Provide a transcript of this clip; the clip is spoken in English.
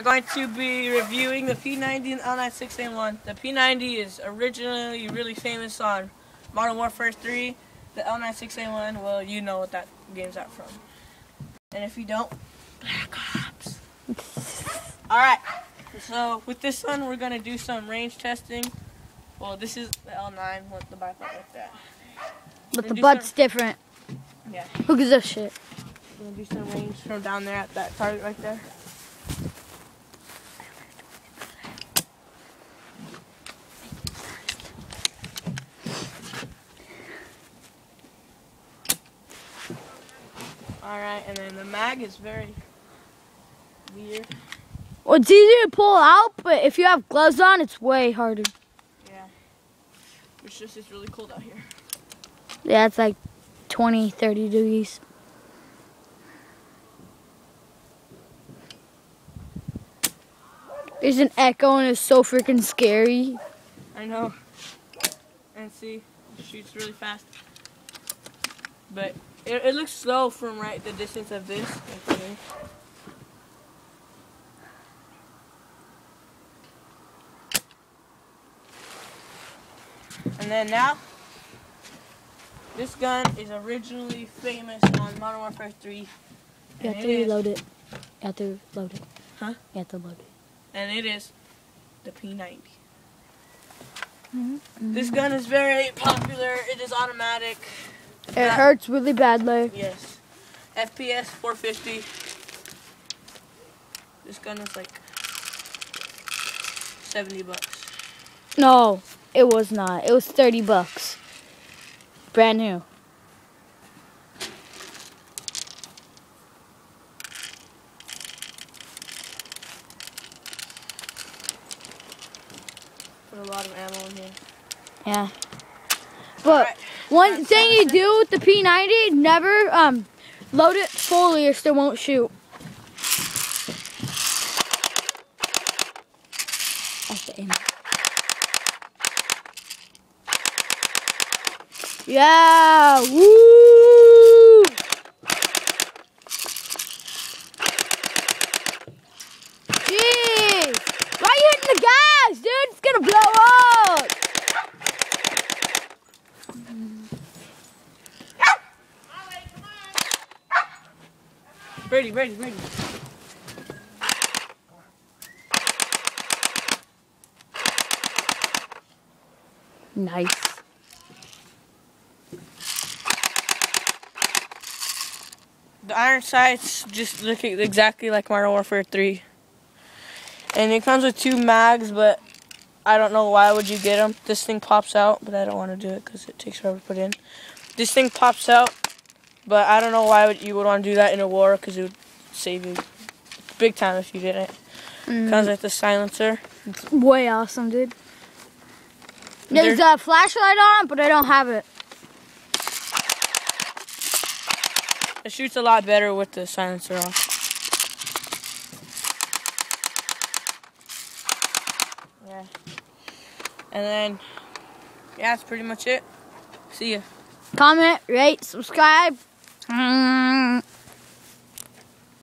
We're going to be reviewing the P90 and L96A1. The P90 is originally really famous on Modern Warfare 3. The L96A1, well, you know what that game's at from. And if you don't, Black Ops. Alright, so with this one, we're going to do some range testing. Well, this is the L9 with the bipod like that. But the butt's different. Yeah. Who gives a shit? We're going to do some range from down there at that target right there. Alright, and then the mag is very weird. Well, it's easier to pull out, but if you have gloves on, it's way harder. Yeah. It's just, it's really cold out here. Yeah, it's like 20, 30 degrees. There's an echo and it's so freaking scary. I know. And see, it shoots really fast. But it looks slow from the distance of this. Okay. And then now, this gun is originally famous on Modern Warfare 3. You have to reload it. You have to load it. Huh? You have to load it. And it is the P90. This gun is very popular. It is automatic. It hurts really badly. Yes. FPS 450. This gun is like $70. No, it was not. It was 30 bucks. Brand new. Put a lot of ammo in here. Yeah. But one thing you do with the P90, never load it fully or still won't shoot. That's the aim. Yeah! Woo! Jeez! Why are you hitting the gas, dude? It's gonna blow up! Brady. Nice. The iron sights just look exactly like Modern Warfare 3. And it comes with 2 mags, but I don't know why would you get them. This thing pops out, but I don't want to do it because it takes forever to put in. This thing pops out, but I don't know why you would want to do that in a war because it would save you big time if you didn't. Comes with the silencer. It's way awesome, dude. There's a flashlight on it, but I don't have it. It shoots a lot better with the silencer off. Yeah. And then, yeah, that's pretty much it. See ya. Comment, rate, subscribe.